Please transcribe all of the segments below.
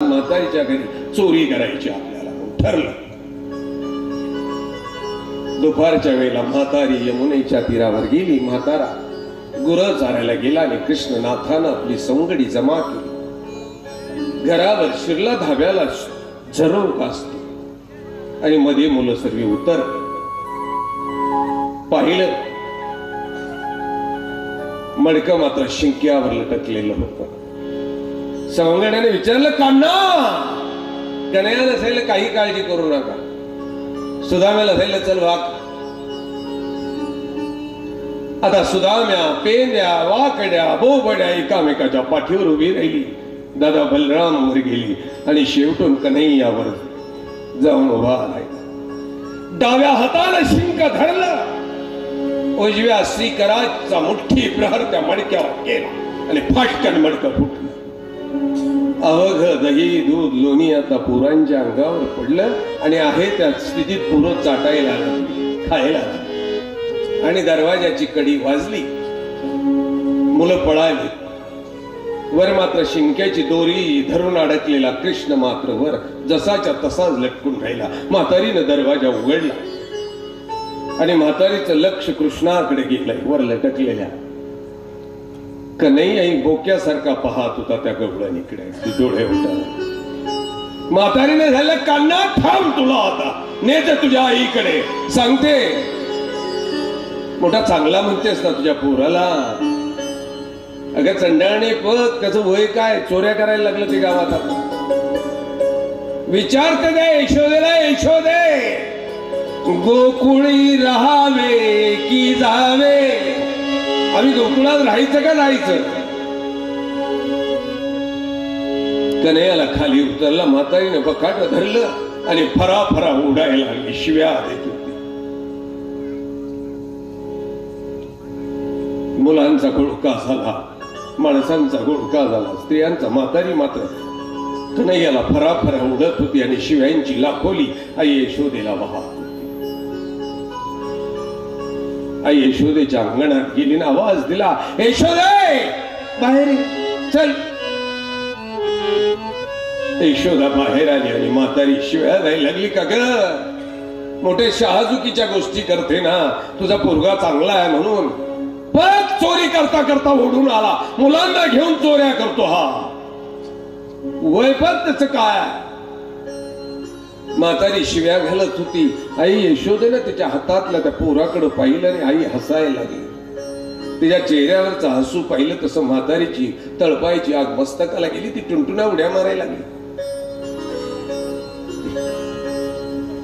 म्हातारीच्या घरी चोरी करायची आपल्याला ठरलं. दुपारच्या वेळेला म्हातारी यमुनेच्या तीरावर गेली. म्हातारा गुरं चारायला गेला आणि कृष्णनाथानं आपली सवंगडी जमा केली. घरावर शिरला, धाब्याला झरोक असतो आणि मध्ये मुलं सर्वी उतर पाहिलं. मडकं मात्र शिंक्यावर लटकलेलं होतं. सवंगड्याने विचारलं, कान्हा कन्हैया नसेल काही काळजी करू नका, सुदाम्याला असेल चल वाक. आता सुदाम्या, पेंद्या, वाकड्या, बोबड्या एकामेकाच्या पाठीवर उभी राहिली. दादा बलराम वर गेली आणि शेवटून कन्हैयावर जाऊन उभा राहिला. डाव्या हाताला शिंक धरलं, उजव्या श्रीकराचा मुठ्ठी प्रहर त्या मडक्यावर केला आणि फाटकन मडकं फुटलं. अवघ दही दूध लोणी आता पोरांच्या अंगावर पडलं आणि आहे त्या स्थितीत पोरं चाटायला लागली, खायला लागली आणि दरवाजाची कडी वाजली. मुलं पळाली. वर मात्र शिंक्याची दोरी धरून अडकलेला कृष्ण मात्र वर जसाच्या तसाच लटकून राहिला. म्हातारीनं दरवाजा उघडला आणि म्हातारीचं लक्ष कृष्णाकडे गेलंय. वर लटकलेल्या कन्हैया बोक्यासारखा पाहत होता त्या गवळणीकडे. डोळे उठा. म्हातारीने झालं, कान्हा थांब, तुला आता नेते तुझ्या आईकडे. सांगते मोठा चांगला म्हणतेस ना तुझ्या पोराला. अगं चंडाळणे पद, त्याचं वय काय, चोऱ्या करायला लागलं ते गावात. आता विचारते दे यशोदेला, यशोदे गोकुळी राहावे की जावे? आम्ही गोकुळात राहायचं का जायचं? कन्हैयाला खाली उतरला. म्हातारीने बकाट धरलं आणि फरा फरा उडायला लागली. शिव्या देत होती. मुलांचा घोळका झाला, माणसांचा घोळका झाला, स्त्रियांचा. म्हातारी मात्र कन्हैयाला फरा फरा उडत होती आणि शिव्यांची लाखोली आई यशोदेला वाहत. आई यशोदेच्या अंगणात गेली ना आवाज दिला, यशोदे बाहेर चल. यशोदा बाहेर आली आणि म्हातारी शिव्या द्यायला लागली. का ग मोठे शहाजुकीच्या गोष्टी करते ना, तुझा पोरगा चांगला आहे म्हणून. परत चोरी करता करता ओढून आला, मुलांना घेऊन चोऱ्या करतो. हा वय पण त्याच काय? म्हातारी शिव्या घालत होती. आई यशोदेनं तिच्या हातातल्या त्या पोराकडे पाहिलं आणि आई हसायला लागली. तिच्या चेहऱ्यावरचं हसू पाहिलं तसं म्हातारीची तळपायची आग मस्तकाला गेली. ती टुनटुना उड्या मारायला लागली.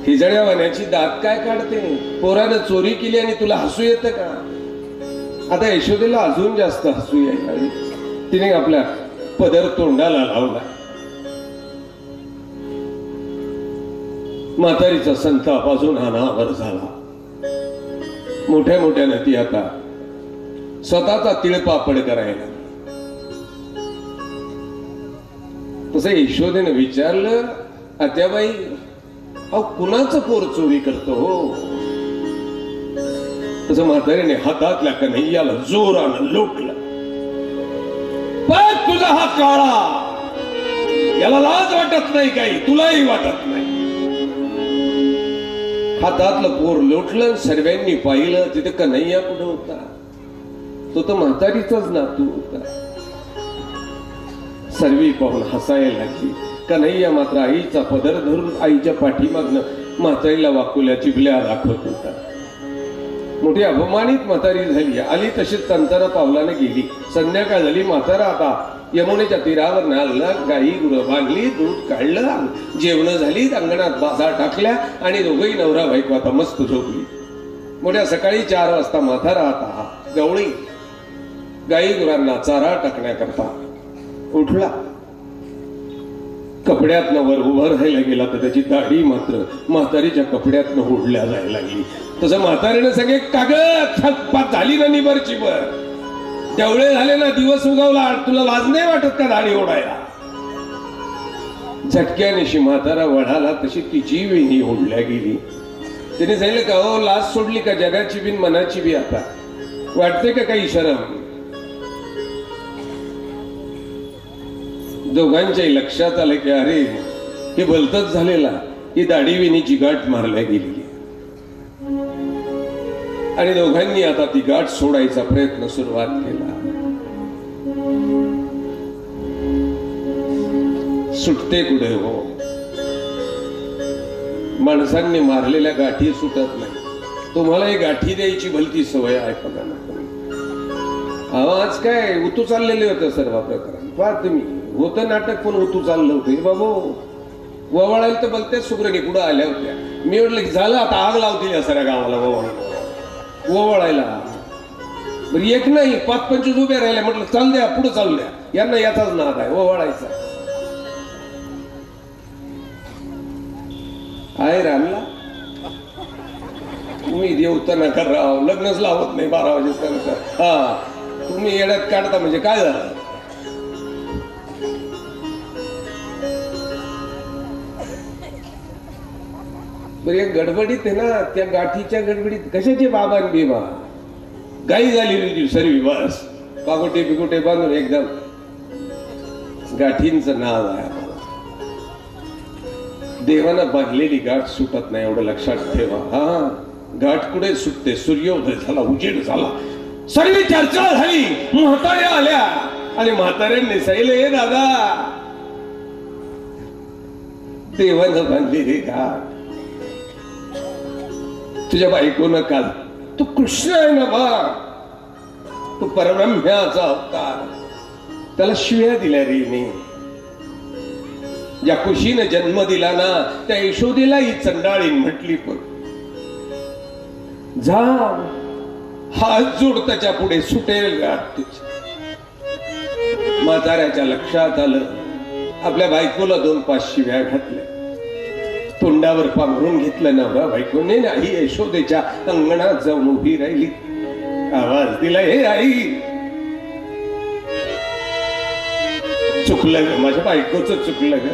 हिजड्या वाण्याची दात काय काढते? पोरानं चोरी केली आणि तुला हसू येतं का? आता यशोदेला अजून जास्त हसू यायला लागली. तिने आपल्या पदर तोंडाला लावला. म्हातारीचा संताप अजून अनावर झाला. मोठ्या मोठ्यानं ती आता स्वतःचा तिळपापड करायला. तसं यशोदेनं विचारलं, आत्याबाई अहो कुणाचं पोर चोरी करतो हो? तसं म्हातारीने हातातल्या कन्हैयाला जोरानं लोटलं. पण तुझा हा काळा, याला लाज वाटत नाही काही? तुलाही वाटत नाही? हातातलं पोर लोटलं. सर्वांनी पाहिलं तिथे कन्हैया कुठं होता? तो तर म्हातारीचाच नातू होता. सर्वी पाहून हसायला लागली. कन्हैया मात्र आईचा पदर धरून आईच्या पाठीमागनं म्हातारीला वाकुल्या चिबल्या दाखवत होता. मोठी अपमानित म्हातारी झाली. आली तशीच तंतर पावलाने गेली. संध्याकाळ झाली. म्हातारा आता यमुनेच्या तीरावर नालला. गाई गुरं बांधली, दूध काढलं, जेवण झाली, अंगणात बाजार टाकल्या आणि दोघही नवरा बायको आता मस्त झोपली. मोठ्या सकाळी 4 वाजता म्हातारा आता गवळी गाई गुरांना चारा टाकण्याकरता उठला. कपड्यातनं वर उभं राहायला गेला तर त्याची दाढी मात्र म्हातारीच्या कपड्यातनं ओढल्या जायला लागली. तसं म्हातारीने सगळे कागद छतपात झाली ना निबरची बर. तेवढे झाले ना, दिवस उगवला, तुला लाज नाही वाटत का दाढी ओढायला? झटक्याने म्हातारा वळाला तशी तिची वेणी ओढल्या गेली. तिने सांगितलं का हो लाज सोडली का? जगाची बिन मनाची बी आता वाटते का काही शरम? दोघांच्याही लक्षात आलं की अरे हे भलतच झालेला, ही दाढी विणीची गाठ मारल्या गेली आणि दोघांनी आता ती गाठ सोडायचा प्रयत्न सुरुवात केला. सुटते कुठे हो, माणसांनी मारलेल्या गाठी सुटत नाही. तुम्हाला ही गाठी द्यायची भलती सवय आहे बघा ना. आवाज काय उतू चाललेले होते सर्व प्रकरण. पहा तुम्ही, होतं नाटक पण उतू चाललं होतं. बाबू ववाळायला तर बघते सुग्रणी कुठं आल्या होत्या. मी म्हटलं की झालं आता आग लावतील या सगळ्या गावाला ववाळायला. बरं एक नाही 5-25 उभे राहिले. म्हटलं चाल द्या, पुढे चालू द्या, यांना याचाच नाद आहे ववाळायचा. आहे रामला तुम्ही देवता नका राव, लग्नच लावत नाही 12 वाजेपर्यंत. हा तुम्ही येड्यात काढता म्हणजे काय झालं. बरं एक गडबडीत आहे ना, त्या गाठीच्या गडबडीत कशाचे बाबा बिबा गाई झाली सर्वी बस पागोटे बिगोटे बांधून एकदम गाठींचं नाव आहे. देवानं बांधलेली गाठ सुटत नाही एवढं लक्षात ठेवा. हा गाठ कुठे सुटते, सूर्योदय झाला, उजेड झाला, सर्व चर्चा झाली, म्हाताऱ्या आल्या आणि म्हाताऱ्यांनी सांगितले दादा देवानं बांधलेली गाठ तुझ्या बायकोनं काल, तू कृष्ण आहे ना बा, तू परब्रह्म्याचा अवतार, त्याला शिव्या दिल्या रे मी. ज्या कुशीने जन्म दिला ना त्या यशोदेला ही चंडाळीन म्हटली. पण जा हात जोड त्याच्या पुढे सुटेल गाठ तुझी. म्हाताऱ्याच्या लक्षात आलं, आपल्या बायकोला 2-5 शिव्या घातल्या, तोंडावर पांघरून घेतलं नवरा बायकोने. आई यशोदेच्या अंगणात जाऊन उभी राहिली, आवाज दिला, हे आई चुकलं ग, माझ्या बायकोचं चुकलं ग.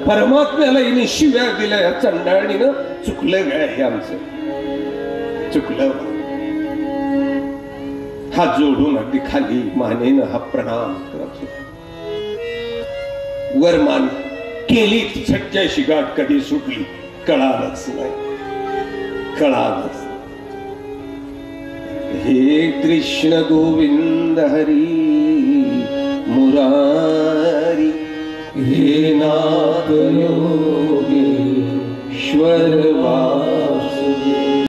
परमात्म्याला हिने शिव्या दिल्या या चंडाळीनं, चुकलं ग हे आमचं चुकलं. हात जोडून अगदी खाली मानेनं हा प्रणाम करत वरमान केली. सच्च्याशी गाठ कधी सुटली कळालंच नाही, कळालंच. हे कृष्ण गोविंद हरी मुरारी, हे नाथ योगेश्वर.